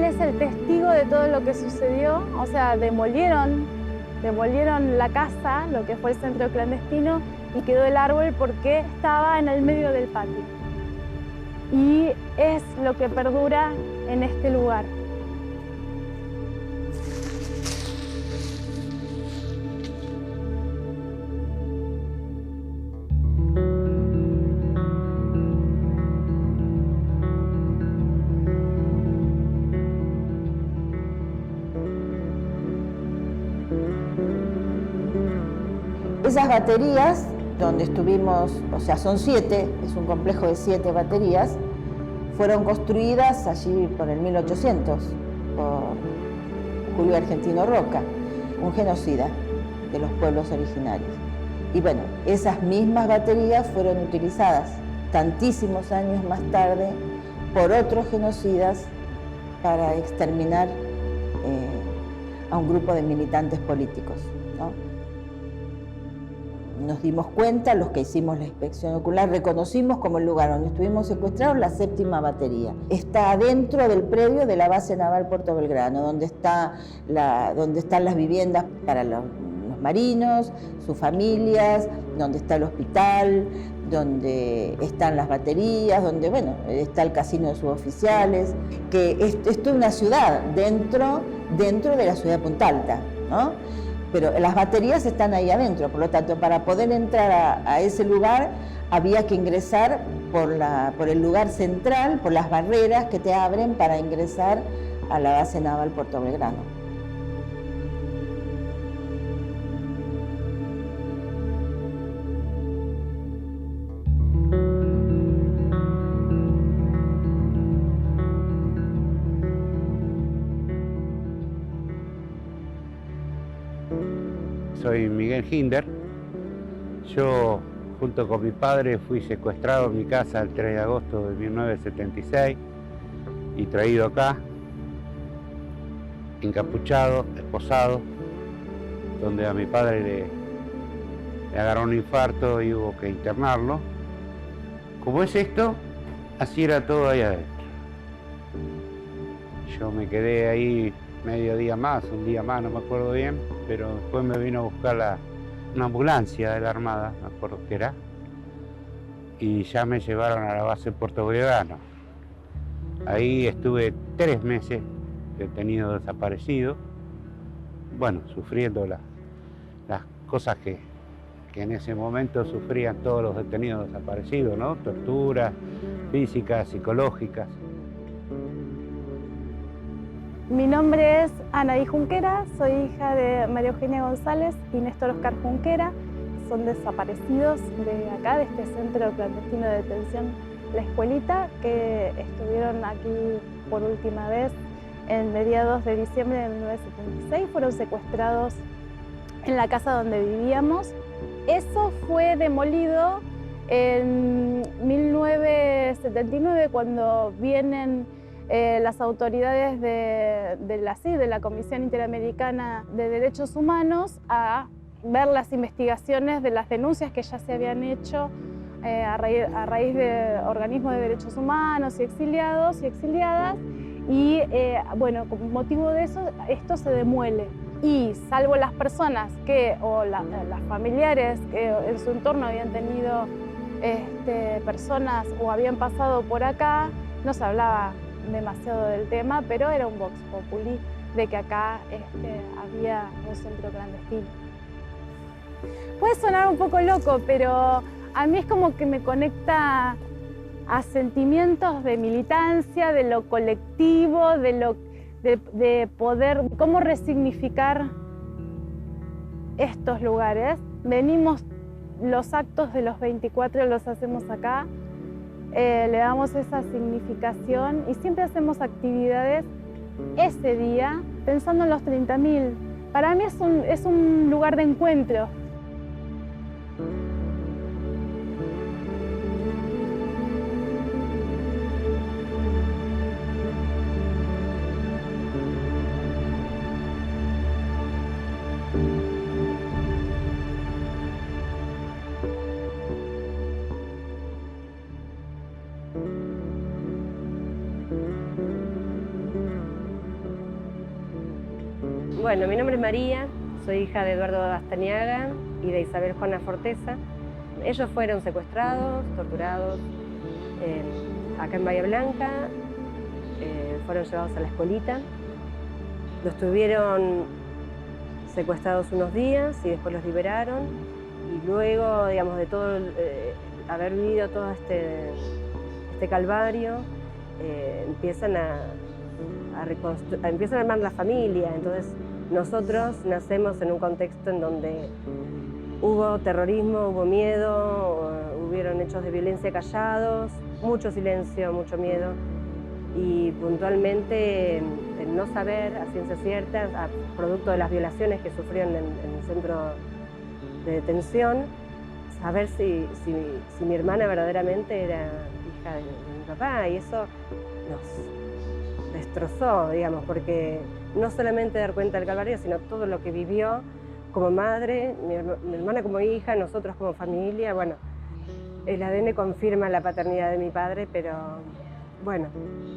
es el testigo de todo lo que sucedió. O sea, demolieron la casa, lo que fue el centro clandestino, y quedó el árbol porque estaba en el medio del patio. Y es lo que perdura en este lugar. Esas baterías, donde estuvimos, o sea, son 7, es un complejo de 7 baterías, fueron construidas allí por el 1800 por Julio Argentino Roca, un genocida de los pueblos originarios. Y bueno, esas mismas baterías fueron utilizadas tantísimos años más tarde por otros genocidas para exterminar a un grupo de militantes políticos, ¿no? Nos dimos cuenta, los que hicimos la inspección ocular, reconocimos como el lugar donde estuvimos secuestrados la 7ª batería. Está dentro del predio de la base naval Puerto Belgrano, donde están las viviendas para los marinos, sus familias, donde está el hospital, donde están las baterías, donde, bueno, está el casino de suboficiales, que es toda una ciudad dentro de la ciudad de Punta Alta, ¿no? Pero las baterías están ahí adentro, por lo tanto, para poder entrar a ese lugar había que ingresar por el lugar central, por las barreras que te abren para ingresar a la base naval Puerto Belgrano. Soy Miguel Hinder. Yo, junto con mi padre, fui secuestrado en mi casa el 3 de agosto de 1976 y traído acá, encapuchado, esposado, donde a mi padre le agarró un infarto y hubo que internarlo. Como es esto, así era todo ahí adentro. Yo me quedé ahí medio día más, un día más, no me acuerdo bien, pero después me vino a buscar una ambulancia de la Armada, me acuerdo que era, y ya me llevaron a la base Puerto Belgrano. Ahí estuve 3 meses detenido, desaparecido, bueno, sufriendo las cosas que en ese momento sufrían todos los detenidos desaparecidos, ¿no? Torturas físicas, psicológicas. Mi nombre es Anaí Junquera, soy hija de María Eugenia González y Néstor Oscar Junquera. Son desaparecidos de acá, de este centro clandestino de detención La Escuelita, que estuvieron aquí por última vez en mediados de diciembre de 1976. Fueron secuestrados en la casa donde vivíamos. Eso fue demolido en 1979, cuando vienen las autoridades de la Comisión Interamericana de Derechos Humanos a ver las investigaciones de las denuncias que ya se habían hecho a raíz de organismos de derechos humanos y exiliados y exiliadas. Y bueno, con motivo de eso, esto se demuele. Y salvo las personas las familiares que en su entorno habían tenido personas o habían pasado por acá, no se hablaba demasiado del tema, pero era un vox populi de que acá había un centro clandestino. Puede sonar un poco loco, pero a mí es como que me conecta a sentimientos de militancia, de lo colectivo, de poder, cómo resignificar estos lugares. Venimos, los actos de los 24 los hacemos acá, le damos esa significación y siempre hacemos actividades ese día pensando en los 30.000. Para mí es un lugar de encuentro. Bueno, mi nombre es María, soy hija de Eduardo Bastañaga y de Isabel Juana Forteza. Ellos fueron secuestrados, torturados acá en Bahía Blanca, fueron llevados a la escuelita. Los tuvieron secuestrados unos días y después los liberaron. Y luego, digamos, de todo haber vivido todo este calvario, empiezan a armar la familia. Entonces nosotros nacemos en un contexto en donde hubo terrorismo, hubo miedo, hubieron hechos de violencia callados, mucho silencio, mucho miedo. Y puntualmente el no saber a ciencia cierta, producto de las violaciones que sufrieron en el centro de detención, saber si mi hermana verdaderamente era hija de mi papá, y eso nos destrozó, digamos, porque no solamente dar cuenta del calvario, sino todo lo que vivió como madre, mi hermana como hija, nosotros como familia. Bueno, el ADN confirma la paternidad de mi padre, pero bueno,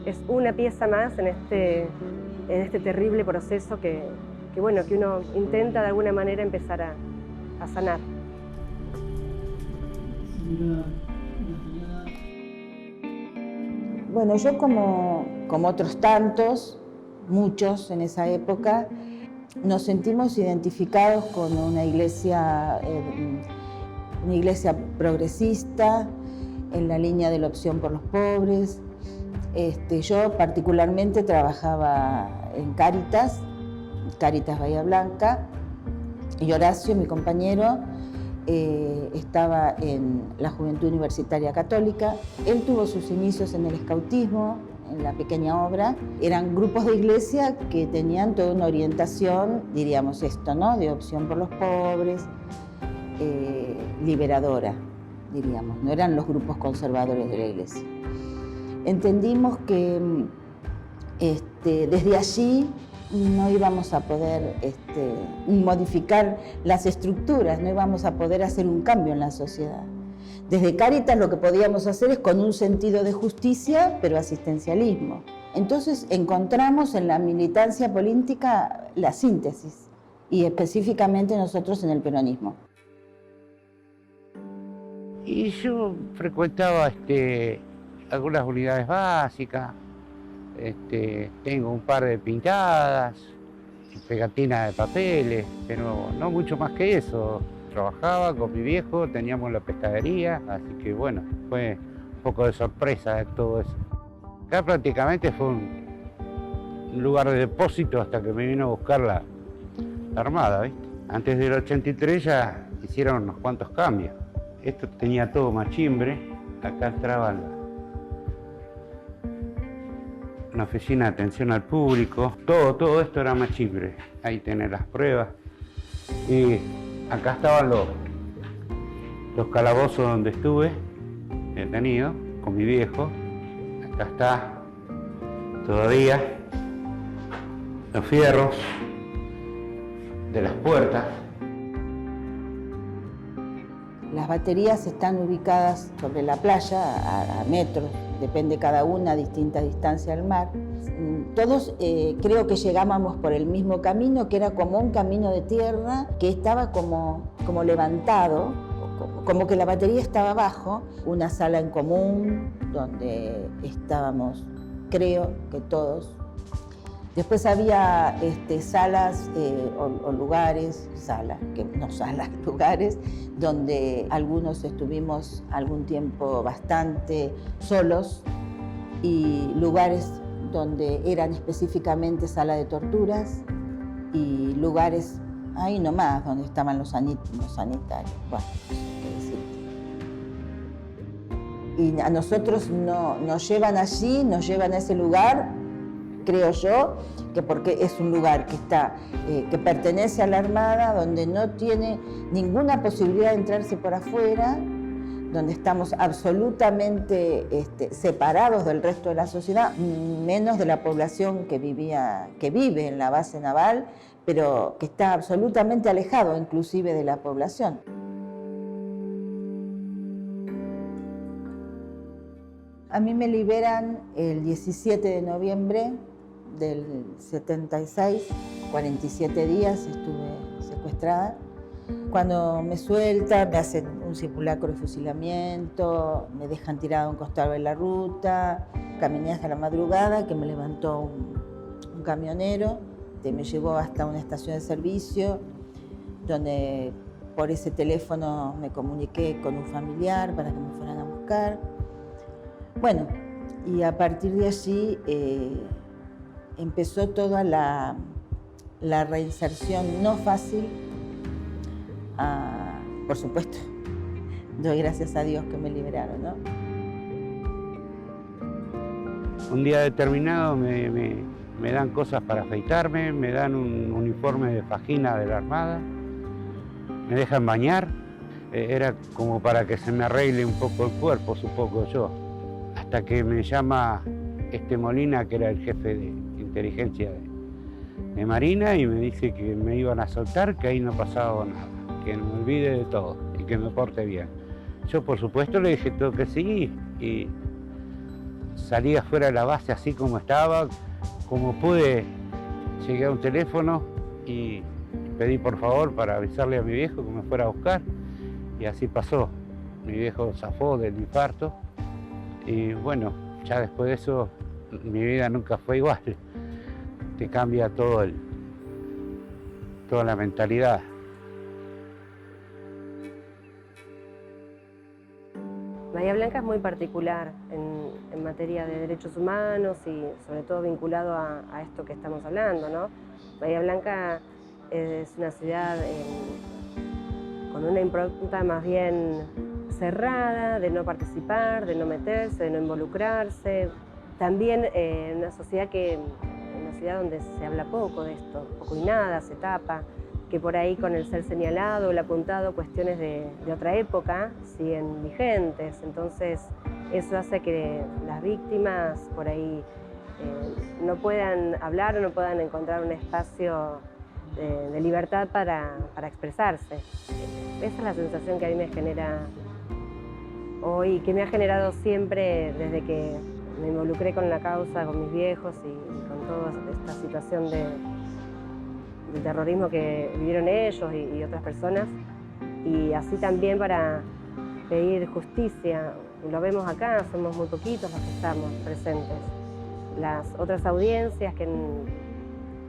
es una pieza más en este terrible proceso que uno intenta de alguna manera empezar a sanar. Bueno, yo como otros tantos, muchos en esa época, nos sentimos identificados con una iglesia progresista, en la línea de la opción por los pobres. Yo particularmente trabajaba en Cáritas Bahía Blanca, y Horacio, mi compañero, estaba en la Juventud Universitaria Católica. Él tuvo sus inicios en el escautismo, en la pequeña obra. Eran grupos de iglesia que tenían toda una orientación, diríamos esto, ¿no?, de opción por los pobres, liberadora, diríamos. No eran los grupos conservadores de la iglesia. Entendimos que desde allí no íbamos a poder modificar las estructuras, no íbamos a poder hacer un cambio en la sociedad. Desde Cáritas lo que podíamos hacer es con un sentido de justicia, pero asistencialismo. Entonces encontramos en la militancia política la síntesis, y específicamente nosotros en el peronismo. Y yo frecuentaba algunas unidades básicas, tengo un par de pintadas, pegatinas de papeles, pero no mucho más que eso. Trabajaba con mi viejo, teníamos la pescadería, así que bueno, fue un poco de sorpresa de todo eso. Acá prácticamente fue un lugar de depósito hasta que me vino a buscar la Armada, ¿viste? Antes del 83 ya hicieron unos cuantos cambios. Esto tenía todo machimbre, acá entraba una oficina de atención al público, todo esto era machimbre. Ahí tenés las pruebas. Y acá estaban los calabozos donde estuve detenido con mi viejo. Acá está todavía los fierros de las puertas. Las baterías están ubicadas sobre la playa, a metros, depende cada una, a distinta distancia al mar. Todos creo que llegábamos por el mismo camino, que era como un camino de tierra que estaba como levantado, como que la batería estaba abajo, una sala en común donde estábamos, creo que todos. Después había salas o lugares, lugares donde algunos estuvimos algún tiempo bastante solos, y lugares donde eran específicamente sala de torturas, y lugares ahí nomás donde estaban los sanitarios. Bueno, qué decir. Y a nosotros nos llevan allí, nos llevan a ese lugar, creo yo, que porque es un lugar que pertenece a la Armada, donde no tiene ninguna posibilidad de entrarse por afuera, donde estamos absolutamente separados del resto de la sociedad, menos de la población que vive en la base naval, pero que está absolutamente alejado inclusive de la población. A mí me liberan el 17 de noviembre del 76, 47 días estuve secuestrada. Cuando me sueltan, me hacen un simulacro de fusilamiento, me dejan tirada a un costado de la ruta, caminé hasta la madrugada, que me levantó un camionero, que me llevó hasta una estación de servicio, donde por ese teléfono me comuniqué con un familiar para que me fueran a buscar. Bueno, y a partir de allí empezó toda la reinserción no fácil. Por supuesto, doy gracias a Dios que me liberaron, ¿no? Un día determinado me dan cosas para afeitarme, me dan un uniforme de fajina de la Armada, me dejan bañar, era como para que se me arregle un poco el cuerpo, supongo yo. Hasta que me llama Molina, que era el jefe de inteligencia de Marina, y me dice que me iban a soltar, que ahí no pasaba nada, que me olvide de todo y que me porte bien. Yo, por supuesto, le dije todo que sí, y salí afuera de la base así como estaba, como pude. Llegué a un teléfono y pedí por favor para avisarle a mi viejo que me fuera a buscar, y así pasó. Mi viejo zafó del infarto y bueno, ya después de eso mi vida nunca fue igual. Te cambia toda la mentalidad. Bahía Blanca es muy particular en materia de derechos humanos y sobre todo vinculado a esto que estamos hablando, ¿no? Bahía Blanca es una ciudad con una impronta más bien cerrada, de no participar, de no meterse, de no involucrarse. También una ciudad donde se habla poco de esto, poco y nada, se tapa, que por ahí con el ser señalado, el apuntado, cuestiones de otra época siguen vigentes. Entonces eso hace que las víctimas por ahí no puedan hablar o no puedan encontrar un espacio de libertad para expresarse. Esa es la sensación que a mí me genera hoy, que me ha generado siempre desde que me involucré con la causa, con mis viejos y con toda esta situación de terrorismo que vivieron ellos y otras personas, y así también para pedir justicia. Lo vemos acá, somos muy poquitos los que estamos presentes. Las otras audiencias que han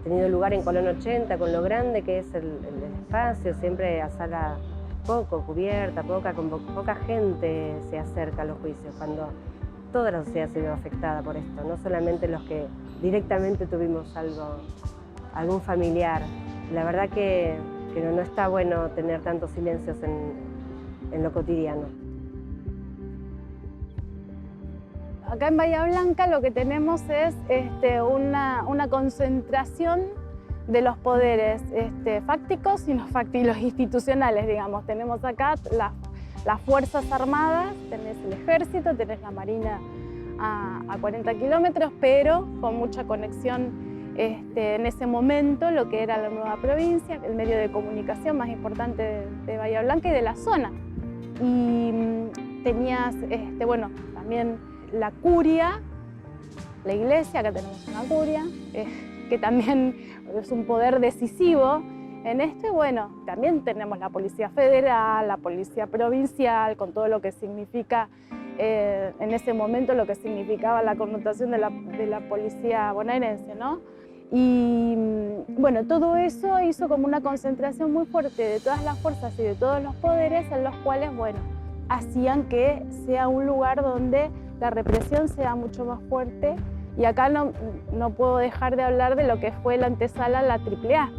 tenido lugar en Colón 80, con lo grande que es el espacio, siempre a sala poco cubierta, con poca gente se acerca a los juicios, cuando toda la sociedad se vio afectada por esto, no solamente los que directamente tuvimos algún familiar. La verdad que no está bueno tener tantos silencios en lo cotidiano. Acá en Bahía Blanca lo que tenemos es una concentración de los poderes fácticos y los institucionales, digamos. Tenemos acá las Fuerzas Armadas, tenés el Ejército, tenés la Marina a 40 kilómetros, pero con mucha conexión en ese momento, lo que era la nueva provincia, el medio de comunicación más importante de Bahía Blanca y de la zona. Y tenías, bueno, también la curia, la iglesia, acá tenemos una curia, que también es un poder decisivo en esto. Y bueno, también tenemos la Policía Federal, la Policía Provincial, con todo lo que significa en ese momento, lo que significaba la connotación de la policía bonaerense, ¿no? Y bueno, todo eso hizo como una concentración muy fuerte de todas las fuerzas y de todos los poderes, en los cuales, bueno, hacían que sea un lugar donde la represión sea mucho más fuerte. Y acá no puedo dejar de hablar de lo que fue la antesala a la AAA,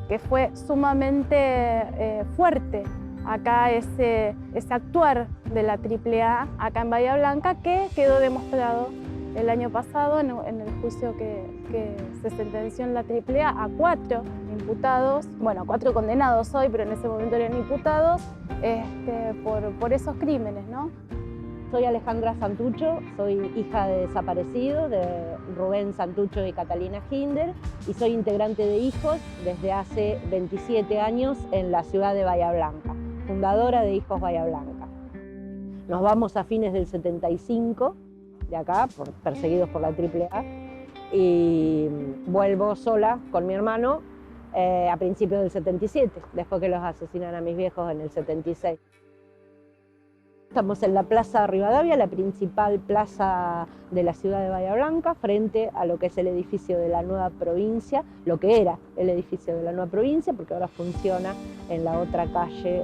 que fue sumamente fuerte. Acá ese actuar de la AAA acá en Bahía Blanca, que quedó demostrado el año pasado en el juicio que se sentenció en la AAA a 4 imputados, bueno, 4 condenados hoy, pero en ese momento eran imputados por esos crímenes, ¿no? Soy Alejandra Santucho, soy hija de desaparecido, de Rubén Santucho y Catalina Hinder, y soy integrante de Hijos desde hace 27 años en la ciudad de Bahía Blanca, fundadora de Hijos Bahía Blanca. Nos vamos a fines del 75 de acá, perseguidos por la AAA, y vuelvo sola con mi hermano a principios del 77, después que los asesinan a mis viejos en el 76. Estamos en la Plaza Rivadavia, la principal plaza de la ciudad de Bahía Blanca, frente a lo que es el edificio de la nueva provincia, lo que era el edificio de la nueva provincia, porque ahora funciona en la otra calle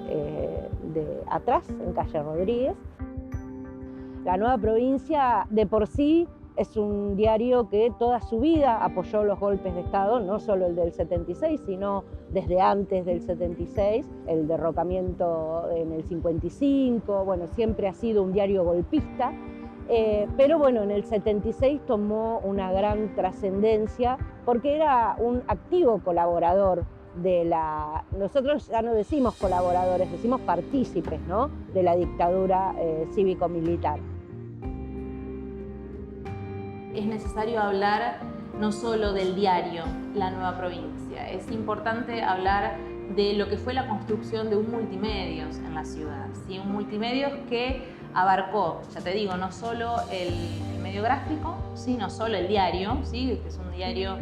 de atrás, en calle Rodríguez. La nueva provincia de por sí es un diario que toda su vida apoyó los golpes de Estado, no solo el del 76, sino desde antes del 76, el derrocamiento en el 55, bueno, siempre ha sido un diario golpista, pero bueno, en el 76 tomó una gran trascendencia porque era un activo colaborador de la... Nosotros ya no decimos colaboradores, decimos partícipes, ¿no?, de la dictadura cívico-militar. Es necesario hablar no solo del diario La Nueva Provincia, es importante hablar de lo que fue la construcción de un multimedios en la ciudad, ¿sí? Un multimedios que abarcó, ya te digo, no solo el medio gráfico, ¿sí? No solo el diario, ¿sí? Que es un diario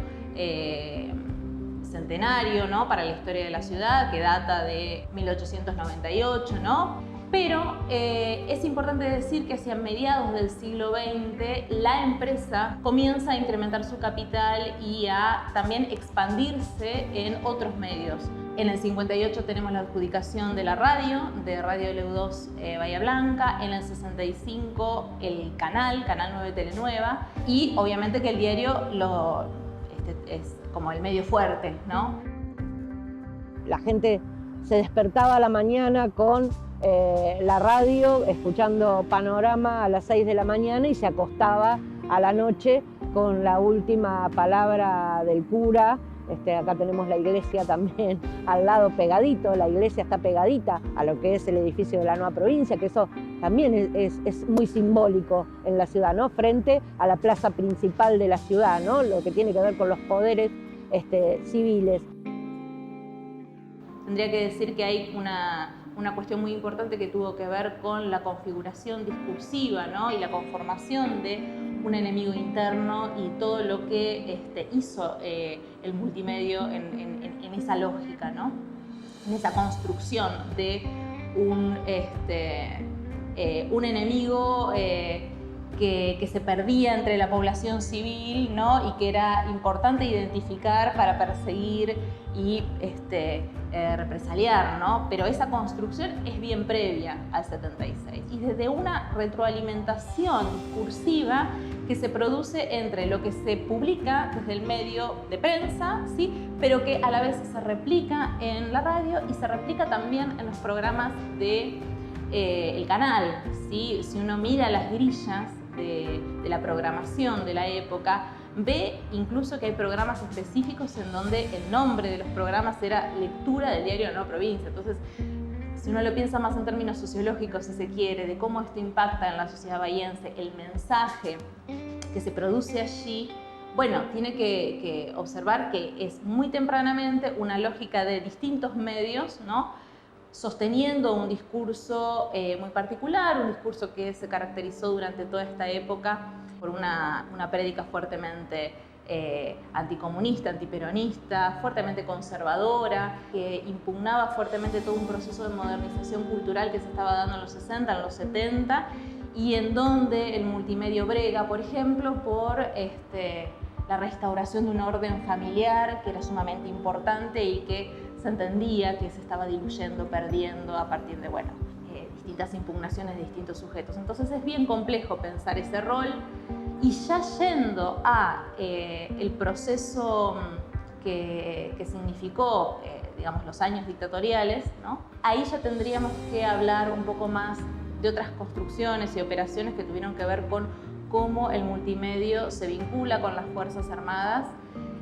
centenario, ¿no?, para la historia de la ciudad, que data de 1898, ¿no? Pero es importante decir que hacia mediados del siglo XX la empresa comienza a incrementar su capital y a también expandirse en otros medios. En el 58 tenemos la adjudicación de la radio, de Radio LU2 Bahía Blanca. En el 65 el canal 9 Telenueva. Y obviamente que el diario es como el medio fuerte, ¿no? La gente se despertaba a la mañana con la radio, escuchando Panorama a las 6 de la mañana y se acostaba a la noche con la última palabra del cura. Acá tenemos la iglesia también al lado pegadito, la iglesia está pegadita a lo que es el edificio de la nueva provincia, que eso también es muy simbólico en la ciudad, ¿no?, frente a la plaza principal de la ciudad, ¿no?, lo que tiene que ver con los poderes civiles. Tendría que decir que hay una cuestión muy importante que tuvo que ver con la configuración discursiva, ¿no?, y la conformación de un enemigo interno y todo lo que hizo el multimedio en esa lógica, ¿no?, en esa construcción de un enemigo que se perdía entre la población civil, ¿no?, y que era importante identificar para perseguir y represaliar, ¿no? Pero esa construcción es bien previa al 76 y desde una retroalimentación discursiva que se produce entre lo que se publica desde el medio de prensa, ¿sí?, pero que a la vez se replica en la radio y se replica también en los programas de el canal, ¿sí? Si uno mira las grillas de la programación de la época, ve incluso que hay programas específicos en donde el nombre de los programas era lectura del diario La Nueva Provincia. Entonces, si uno lo piensa más en términos sociológicos, si se quiere, de cómo esto impacta en la sociedad bahiense, el mensaje que se produce allí, bueno, tiene que observar que es muy tempranamente una lógica de distintos medios, ¿no?, sosteniendo un discurso muy particular, un discurso que se caracterizó durante toda esta época por una prédica fuertemente anticomunista, antiperonista, fuertemente conservadora, que impugnaba fuertemente todo un proceso de modernización cultural que se estaba dando en los 60, en los 70, y en donde el multimedio brega, por ejemplo, por la restauración de un orden familiar que era sumamente importante y que se entendía que se estaba diluyendo, perdiendo a partir de, bueno, distintas impugnaciones de distintos sujetos. Entonces es bien complejo pensar ese rol y ya yendo a el proceso que significó, digamos, los años dictatoriales, ¿no?, ahí ya tendríamos que hablar un poco más de otras construcciones y operaciones que tuvieron que ver con cómo el multimedio se vincula con las Fuerzas Armadas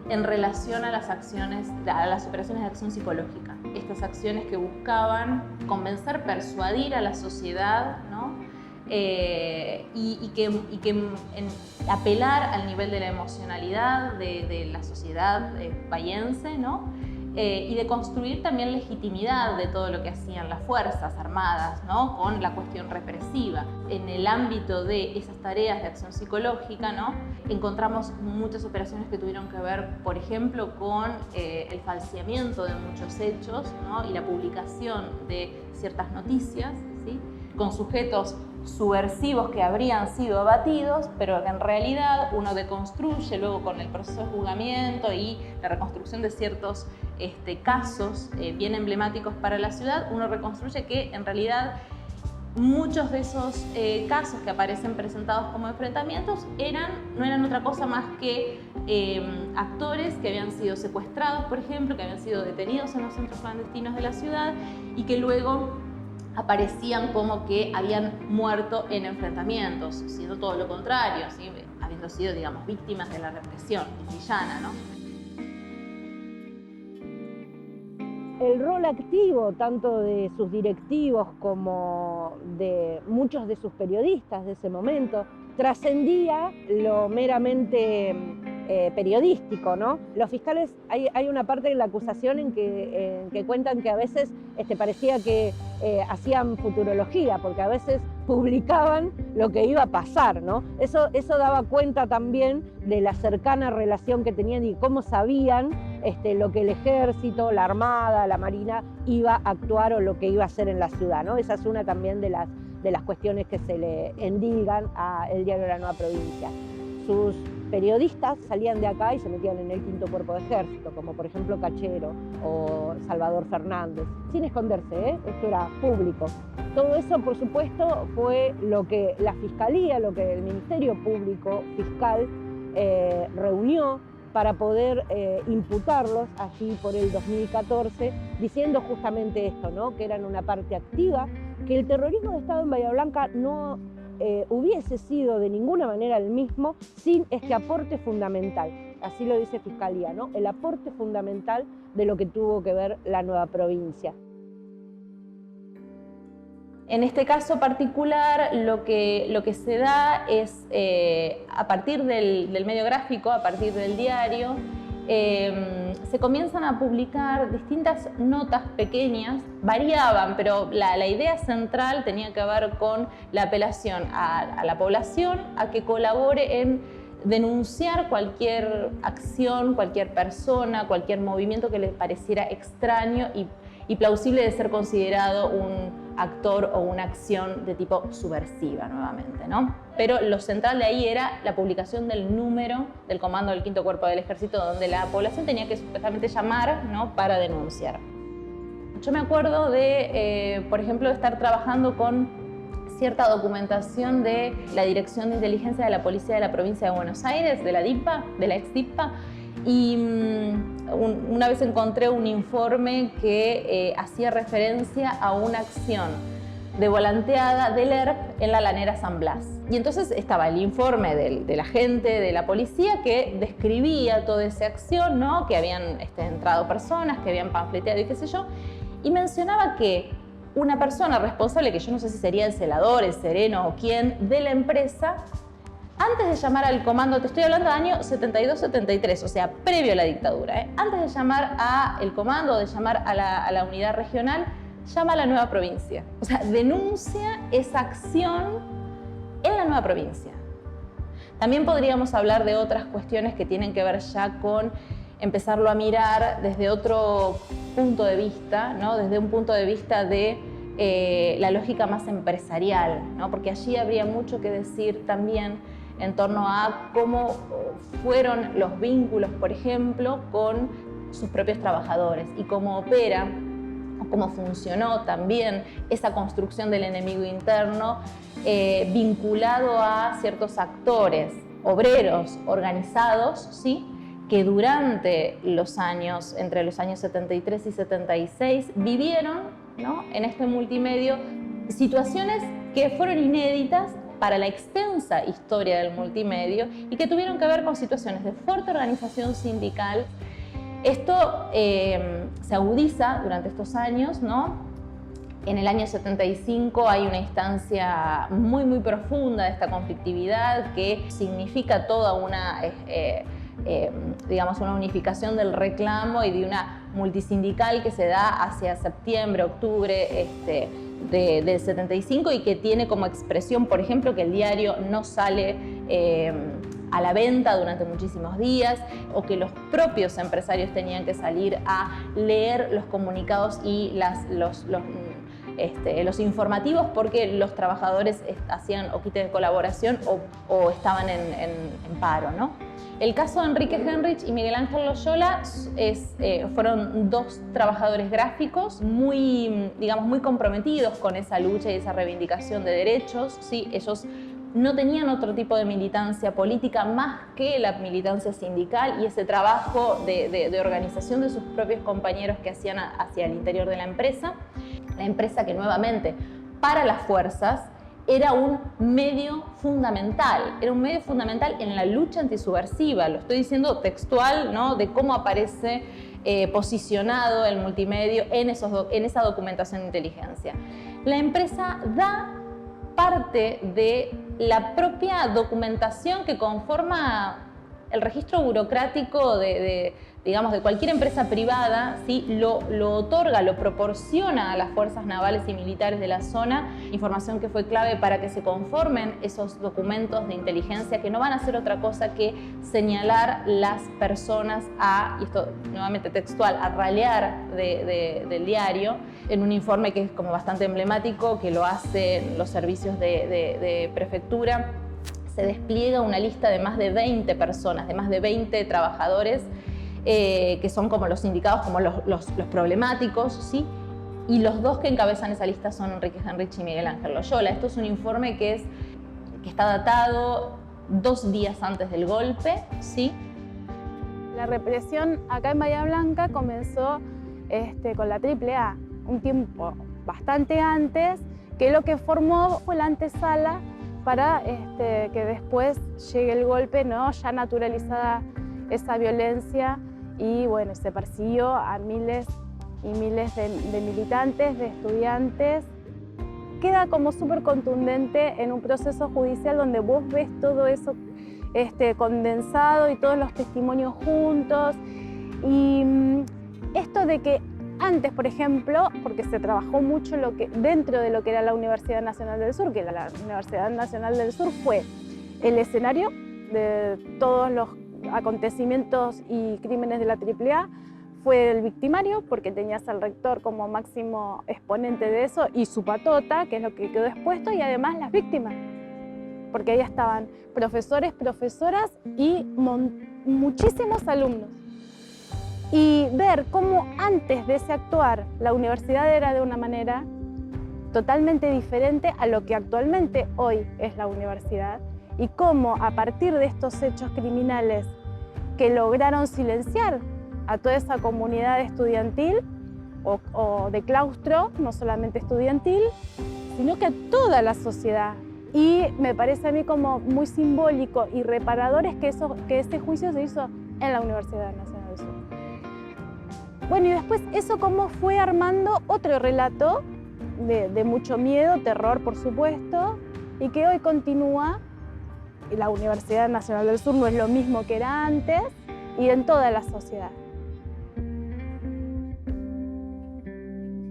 en relación a las acciones, a las operaciones de acción psicológica. Estas acciones que buscaban convencer, persuadir a la sociedad, ¿no?, y que apelar al nivel de la emocionalidad de la sociedad bahiense, ¿no?, y de construir también legitimidad de todo lo que hacían las Fuerzas Armadas, ¿no? Con la cuestión represiva. En el ámbito de esas tareas de acción psicológica, ¿no? Encontramos muchas operaciones que tuvieron que ver, por ejemplo, con el falseamiento de muchos hechos, ¿no? Y la publicación de ciertas noticias, ¿sí? Con sujetos subversivos que habrían sido abatidos, pero que en realidad uno deconstruye luego con el proceso de juzgamiento y la reconstrucción de ciertos casos bien emblemáticos para la ciudad, uno reconstruye que en realidad muchos de esos casos que aparecen presentados como enfrentamientos no eran otra cosa más que actores que habían sido secuestrados, por ejemplo, que habían sido detenidos en los centros clandestinos de la ciudad y que luego aparecían como que habían muerto en enfrentamientos, siendo todo lo contrario, ¿sí? Habiendo sido, digamos, víctimas de la represión villana, ¿no? El rol activo, tanto de sus directivos como de muchos de sus periodistas de ese momento, trascendía lo meramente periodístico, ¿no? Los fiscales, hay una parte de la acusación en que cuentan que a veces parecía que hacían futurología, porque a veces publicaban lo que iba a pasar, ¿no? Eso daba cuenta también de la cercana relación que tenían y cómo sabían lo que el ejército, la armada, la marina iba a actuar o lo que iba a hacer en la ciudad, ¿no? Esa es una también de las cuestiones que se le endilgan al diario La Nueva Provincia. Sus periodistas salían de acá y se metían en el 5º Cuerpo de Ejército, como por ejemplo Cachero o Salvador Fernández, sin esconderse, esto era público. Todo eso, por supuesto, fue lo que la Fiscalía, lo que el Ministerio Público Fiscal reunió para poder imputarlos allí por el 2014, diciendo justamente esto, ¿no? Que eran una parte activa, que el terrorismo de Estado en Bahía Blanca no hubiese sido de ninguna manera el mismo sin este aporte fundamental. Así lo dice Fiscalía, ¿no? El aporte fundamental de lo que tuvo que ver la Nueva Provincia. En este caso particular, lo que se da es, a partir del medio gráfico, a partir del diario, se comienzan a publicar distintas notas pequeñas, variaban, pero la idea central tenía que ver con la apelación a la población a que colabore en denunciar cualquier acción, cualquier persona, cualquier movimiento que le pareciera extraño y plausible de ser considerado un actor o una acción de tipo subversiva nuevamente, ¿no? Pero lo central de ahí era la publicación del número del comando del 5º Cuerpo del Ejército, donde la población tenía que supuestamente llamar, ¿no? Para denunciar. Yo me acuerdo de, por ejemplo, estar trabajando con cierta documentación de la Dirección de Inteligencia de la Policía de la Provincia de Buenos Aires, de la DIPA, de la ex-DIPA, y una vez encontré un informe que hacía referencia a una acción de volanteada del ERP en la Lanera San Blas. Y entonces estaba el informe del agente de la policía que describía toda esa acción, ¿no? Que habían entrado personas, que habían panfleteado y qué sé yo, y mencionaba que una persona responsable, que yo no sé si sería el celador, el sereno o quién, de la empresa, antes de llamar al comando, te estoy hablando del año 72-73, o sea, previo a la dictadura, antes de llamar al comando, de llamar a la unidad regional, llama a la Nueva Provincia. O sea, denuncia esa acción en la Nueva Provincia. También podríamos hablar de otras cuestiones que tienen que ver ya con empezarlo a mirar desde otro punto de vista, ¿no? Desde un punto de vista de la lógica más empresarial, ¿no? Porque allí habría mucho que decir también en torno a cómo fueron los vínculos, por ejemplo, con sus propios trabajadores y cómo opera, o cómo funcionó también esa construcción del enemigo interno vinculado a ciertos actores, obreros organizados, ¿sí? Que durante los años, entre los años 73 y 76, vivieron, ¿no? En este multimedio situaciones que fueron inéditas para la extensa historia del multimedio y que tuvieron que ver con situaciones de fuerte organización sindical. Esto se agudiza durante estos años, ¿no? En el año 75 hay una instancia muy, muy profunda de esta conflictividad que significa toda una digamos, una unificación del reclamo y de una multisindical que se da hacia septiembre, octubre del 75 y que tiene como expresión, por ejemplo, que el diario no sale a la venta durante muchísimos días, o que los propios empresarios tenían que salir a leer los comunicados y los informativos porque los trabajadores hacían o quite de colaboración o estaban en paro, ¿no? El caso de Enrique Henrich y Miguel Ángel Loyola fueron dos trabajadores gráficos muy, digamos, muy comprometidos con esa lucha y esa reivindicación de derechos, ¿sí? Ellos no tenían otro tipo de militancia política más que la militancia sindical y ese trabajo de organización de sus propios compañeros que hacían hacia el interior de la empresa que nuevamente para las fuerzas era un medio fundamental en la lucha antisubversiva. Lo estoy diciendo textual, ¿no? De cómo aparece posicionado el multimedio en esa documentación de inteligencia. La empresa da parte de la propia documentación que conforma el registro burocrático digamos, de cualquier empresa privada, ¿sí? lo otorga, lo proporciona a las fuerzas navales y militares de la zona, información que fue clave para que se conformen esos documentos de inteligencia que no van a hacer otra cosa que señalar las personas y esto nuevamente textual, a ralear del diario, en un informe que es como bastante emblemático, que lo hacen los servicios de prefectura. Se despliega una lista de más de 20 personas, de más de 20 trabajadores, que son como los indicados como los problemáticos, ¿sí? Y los dos que encabezan esa lista son Enrique Henrich y Miguel Ángel Loyola. Esto es un informe que está datado 2 días antes del golpe, ¿sí? La represión acá en Bahía Blanca comenzó con la AAA, un tiempo bastante antes, que lo que formó fue la antesala para que después llegue el golpe, ¿no? Ya naturalizada esa violencia, y bueno, se persiguió a miles y miles de militantes, de estudiantes. Queda como súper contundente en un proceso judicial donde vos ves todo eso condensado y todos los testimonios juntos. Y esto de que antes, por ejemplo, porque se trabajó mucho dentro de lo que era la Universidad Nacional del Sur, que la Universidad Nacional del Sur fue el escenario de todos los acontecimientos y crímenes de la AAA, fue el victimario, porque tenías al rector como máximo exponente de eso, y su patota, que es lo que quedó expuesto, y además las víctimas, porque ahí estaban profesores, profesoras y muchísimos alumnos. Y ver cómo antes de ese actuar la universidad era de una manera totalmente diferente a lo que actualmente hoy es la universidad, y cómo a partir de estos hechos criminales que lograron silenciar a toda esa comunidad estudiantil o de claustro, no solamente estudiantil, sino que a toda la sociedad. Y me parece a mí como muy simbólico y reparador es que ese juicio se hizo en la Universidad Nacional del Sur. Bueno, y después eso cómo fue armando otro relato de mucho miedo, terror por supuesto, y que hoy continúa. La Universidad Nacional del Sur no es lo mismo que era antes, y en toda la sociedad.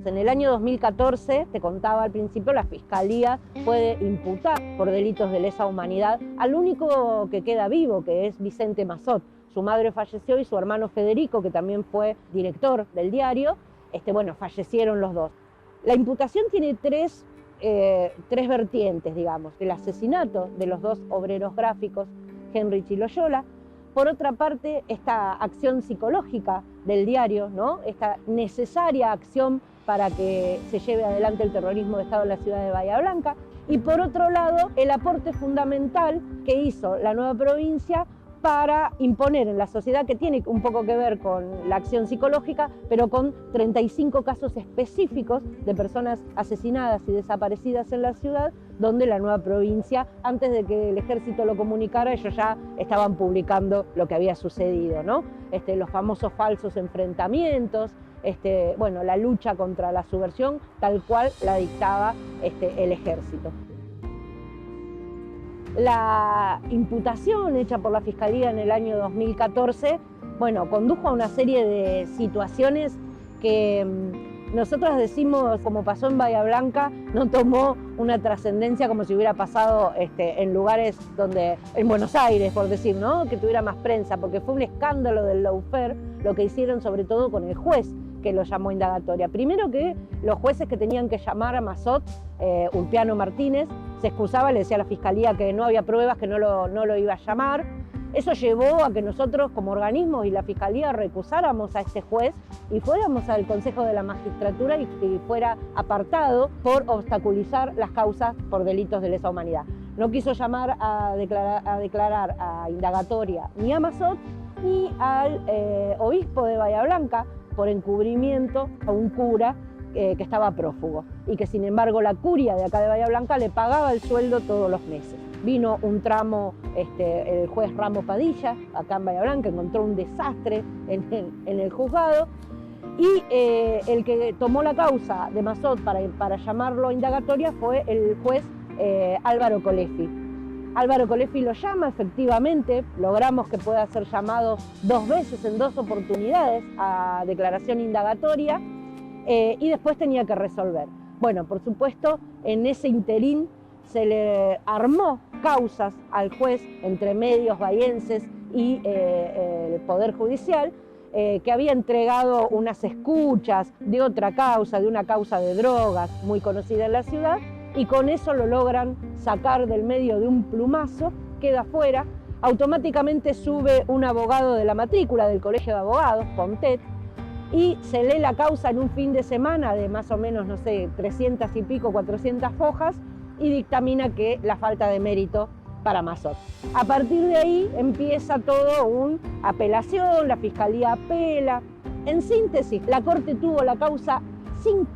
En el año 2014, te contaba al principio, la Fiscalía puede imputar por delitos de lesa humanidad al único que queda vivo, que es Vicente Massot. Su madre falleció y su hermano Federico, que también fue director del diario, fallecieron los dos. La imputación tiene tres vertientes, digamos: el asesinato de los dos obreros gráficos, Henrich y Loyola. Por otra parte, esta acción psicológica del diario, ¿no? Esta necesaria acción para que se lleve adelante el terrorismo de Estado en la ciudad de Bahía Blanca. Y por otro lado, el aporte fundamental que hizo la nueva provincia para imponer en la sociedad, que tiene un poco que ver con la acción psicológica, pero con 35 casos específicos de personas asesinadas y desaparecidas en la ciudad, donde la nueva provincia, antes de que el ejército lo comunicara, ellos ya estaban publicando lo que había sucedido, ¿no? Los famosos falsos enfrentamientos, la lucha contra la subversión tal cual la dictaba el ejército. La imputación hecha por la Fiscalía en el año 2014, bueno, condujo a una serie de situaciones que nosotros decimos, como pasó en Bahía Blanca, no tomó una trascendencia como si hubiera pasado en lugares donde, en Buenos Aires, por decir, ¿no? Que tuviera más prensa, porque fue un escándalo del lawfare lo que hicieron sobre todo con el juez que lo llamó indagatoria. Primero que los jueces que tenían que llamar a Massot, Ulpiano Martínez, se excusaba, le decía a la Fiscalía que no había pruebas, que no lo iba a llamar. Eso llevó a que nosotros como organismos y la Fiscalía recusáramos a este juez y fuéramos al Consejo de la Magistratura y fuera apartado por obstaculizar las causas por delitos de lesa humanidad. No quiso llamar a declarar a indagatoria ni a Massot ni al obispo de Bahía Blanca por encubrimiento a un cura que estaba prófugo y que sin embargo la curia de acá de Bahía Blanca le pagaba el sueldo todos los meses. Vino un tramo, el juez Ramos Padilla, acá en Bahía Blanca, encontró un desastre en el juzgado y el que tomó la causa de Massot para llamarlo a indagatoria fue el juez Álvaro Colefi. Álvaro Colefi lo llama, efectivamente, logramos que pueda ser llamado 2 veces en 2 oportunidades a declaración indagatoria y después tenía que resolver. Bueno, por supuesto, en ese interín se le armó causas al juez entre medios bahienses y el Poder Judicial, que había entregado unas escuchas de otra causa, de una causa de drogas muy conocida en la ciudad, y con eso lo logran sacar del medio de un plumazo, queda fuera, automáticamente sube un abogado de la matrícula del Colegio de Abogados, Pontet, y se lee la causa en un fin de semana de más o menos, no sé, 300 y pico, 400 hojas, y dictamina que la falta de mérito para Massot. A partir de ahí empieza todo una apelación, la Fiscalía apela. En síntesis, la Corte tuvo la causa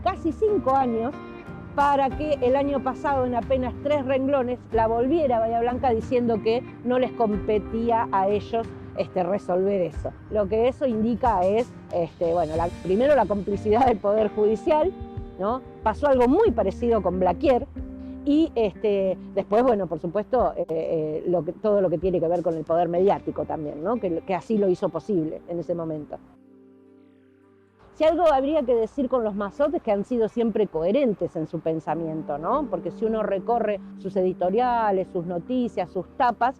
casi 5 años para que el año pasado, en apenas 3 renglones, la volviera a Bahía Blanca diciendo que no les competía a ellos resolver eso. Lo que eso indica es, bueno, primero la complicidad del Poder Judicial, ¿no? Pasó algo muy parecido con Blaquier, y después, bueno, por supuesto, todo lo que tiene que ver con el poder mediático también, ¿no? Que así lo hizo posible en ese momento. Si algo habría que decir con los Massot es que han sido siempre coherentes en su pensamiento, ¿no? Porque si uno recorre sus editoriales, sus noticias, sus tapas,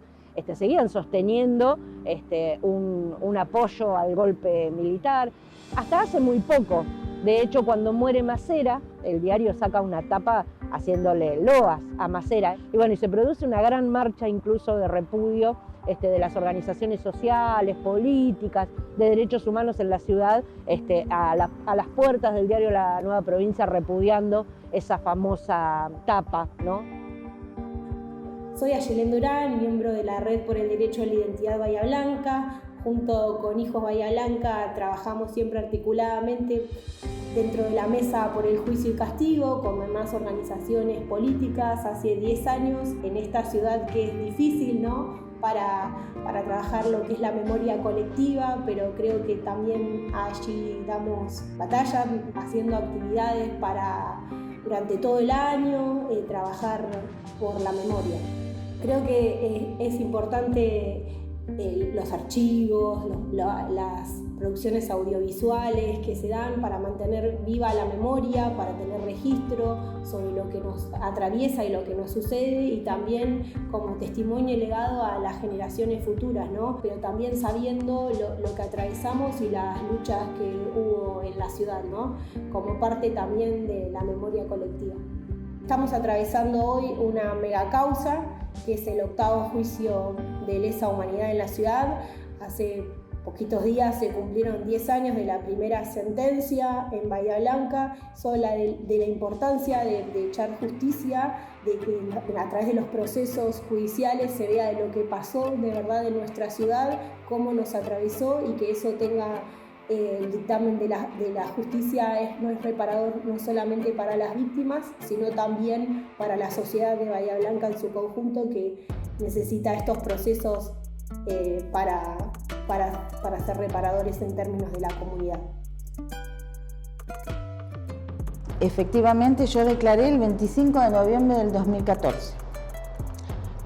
seguían sosteniendo un apoyo al golpe militar, hasta hace muy poco. De hecho, cuando muere Macera, el diario saca una tapa haciéndole loas a Macera. Y bueno, y se produce una gran marcha incluso de repudio de las organizaciones sociales, políticas, de derechos humanos en la ciudad, a las puertas del diario La Nueva Provincia, repudiando esa famosa tapa, ¿no? Soy Ayelén Durán, miembro de la Red por el Derecho a la Identidad Bahía Blanca. Junto con Hijos Bahía Blanca trabajamos siempre articuladamente dentro de la Mesa por el Juicio y Castigo, con demás organizaciones políticas, hace 10 años en esta ciudad que es difícil, ¿no? Para trabajar lo que es la memoria colectiva, pero creo que también allí damos batalla haciendo actividades para durante todo el año trabajar por la memoria. Creo que es importante los archivos, las producciones audiovisuales que se dan para mantener viva la memoria, para tener registro sobre lo que nos atraviesa y lo que nos sucede, y también como testimonio y legado a las generaciones futuras, ¿no? Pero también sabiendo lo que atravesamos y las luchas que hubo en la ciudad, ¿no? Como parte también de la memoria colectiva. Estamos atravesando hoy una megacausa, que es el 8º juicio de lesa humanidad en la ciudad. Hace poquitos días se cumplieron 10 años de la primera sentencia en Bahía Blanca. Eso habla de la importancia de echar justicia, de que a través de los procesos judiciales se vea de lo que pasó de verdad en nuestra ciudad, cómo nos atravesó, y que eso tenga el dictamen de la justicia no es reparador no solamente para las víctimas, sino también para la sociedad de Bahía Blanca en su conjunto, que necesita estos procesos para ser reparadores en términos de la comunidad. Efectivamente, yo declaré el 25 de noviembre del 2014.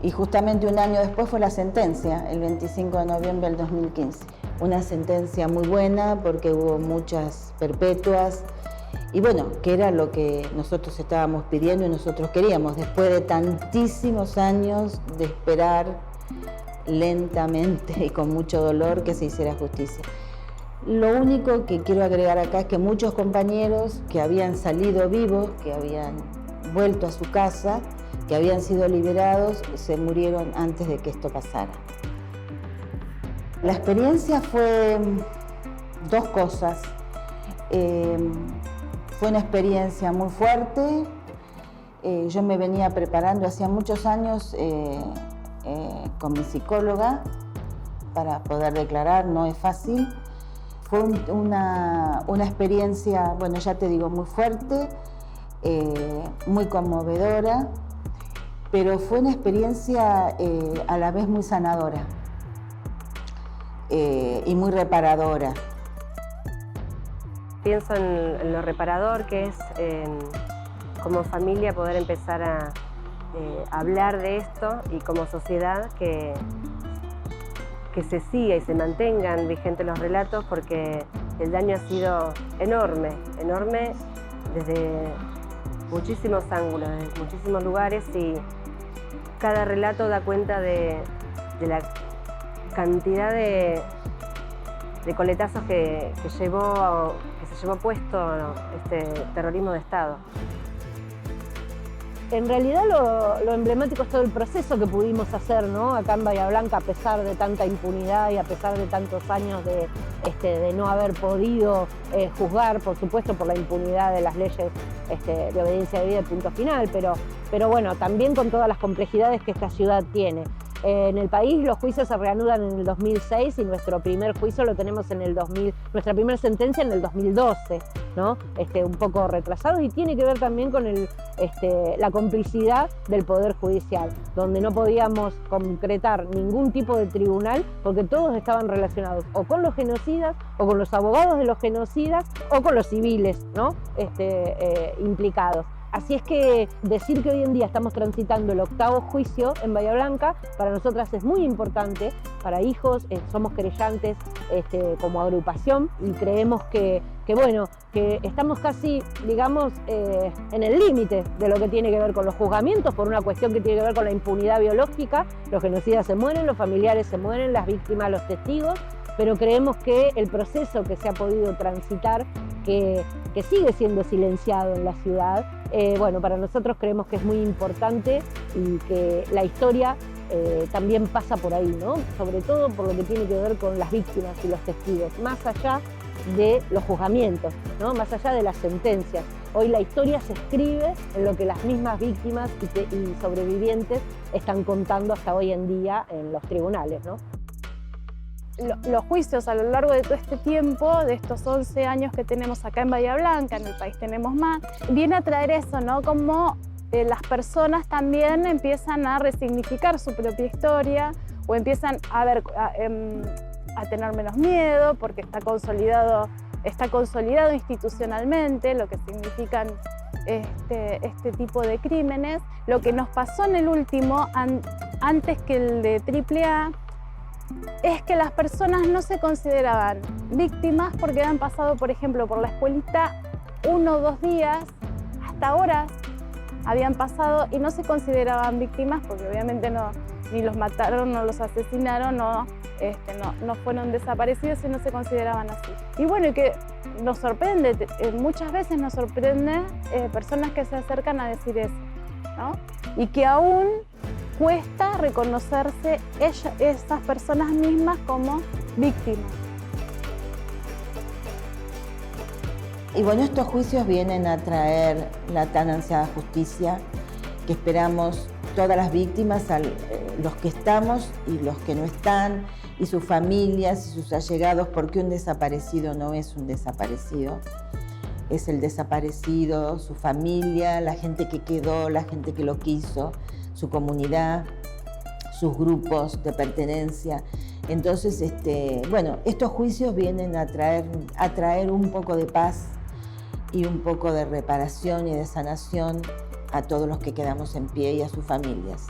Y justamente un año después fue la sentencia, el 25 de noviembre del 2015. Una sentencia muy buena porque hubo muchas perpetuas y bueno, que era lo que nosotros estábamos pidiendo y nosotros queríamos, después de tantísimos años de esperar lentamente y con mucho dolor que se hiciera justicia. Lo único que quiero agregar acá es que muchos compañeros que habían salido vivos, que habían vuelto a su casa, que habían sido liberados, se murieron antes de que esto pasara. La experiencia fue dos cosas. Fue una experiencia muy fuerte. Yo me venía preparando hacía muchos años con mi psicóloga para poder declarar, no es fácil. Fue una experiencia, bueno, ya te digo, muy fuerte, muy conmovedora, pero fue una experiencia a la vez muy sanadora y muy reparadora. Pienso en lo reparador que es como familia poder empezar a hablar de esto y como sociedad que se siga y se mantengan vigentes los relatos porque el daño ha sido enorme, enorme desde muchísimos ángulos, desde muchísimos lugares y cada relato da cuenta de la cantidad de coletazos que se llevó puesto este terrorismo de Estado. En realidad lo emblemático es todo el proceso que pudimos hacer, ¿no? Acá en Bahía Blanca, a pesar de tanta impunidad y a pesar de tantos años de no haber podido juzgar, por supuesto, por la impunidad de las leyes de obediencia debida y punto final, pero bueno, también con todas las complejidades que esta ciudad tiene. En el país los juicios se reanudan en el 2006 y nuestro primer juicio lo tenemos en el 2000, nuestra primera sentencia en el 2012, ¿no? Un poco retrasado y tiene que ver también con la complicidad del Poder Judicial, donde no podíamos concretar ningún tipo de tribunal porque todos estaban relacionados o con los genocidas o con los abogados de los genocidas o con los civiles, ¿no? Implicados. Así es que decir que hoy en día estamos transitando el 8º juicio en Bahía Blanca, para nosotras es muy importante, para Hijos, somos querellantes como agrupación y creemos que estamos casi, digamos, en el límite de lo que tiene que ver con los juzgamientos por una cuestión que tiene que ver con la impunidad biológica. Los genocidas se mueren, los familiares se mueren, las víctimas, los testigos, pero creemos que el proceso que se ha podido transitar, que sigue siendo silenciado en la ciudad, para nosotros creemos que es muy importante y que la historia también pasa por ahí, ¿no? Sobre todo por lo que tiene que ver con las víctimas y los testigos, más allá de los juzgamientos, ¿no? Más allá de las sentencias. Hoy la historia se escribe en lo que las mismas víctimas y sobrevivientes están contando hasta hoy en día en los tribunales, ¿no? Los juicios a lo largo de todo este tiempo, de estos 11 años que tenemos acá en Bahía Blanca, en el país tenemos más, viene a traer eso, ¿no? Como las personas también empiezan a resignificar su propia historia o empiezan a tener menos miedo porque está consolidado institucionalmente lo que significan este tipo de crímenes. Lo que nos pasó en el último, antes que el de AAA, es que las personas no se consideraban víctimas porque habían pasado, por ejemplo, por la escuelita 1 o 2 días, hasta horas habían pasado y no se consideraban víctimas porque obviamente ni los mataron, no los asesinaron, no fueron desaparecidos y no se consideraban así. Y bueno, y que nos sorprende, muchas veces nos sorprende personas que se acercan a decir eso, ¿no? Y que aún cuesta reconocerse esas personas mismas como víctimas. Y bueno, estos juicios vienen a traer la tan ansiada justicia que esperamos todas las víctimas, los que estamos y los que no están, y sus familias y sus allegados, porque un desaparecido no es un desaparecido. Es el desaparecido, su familia, la gente que quedó, la gente que lo quiso, su comunidad, sus grupos de pertenencia. Entonces, estos juicios vienen a traer un poco de paz y un poco de reparación y de sanación a todos los que quedamos en pie y a sus familias.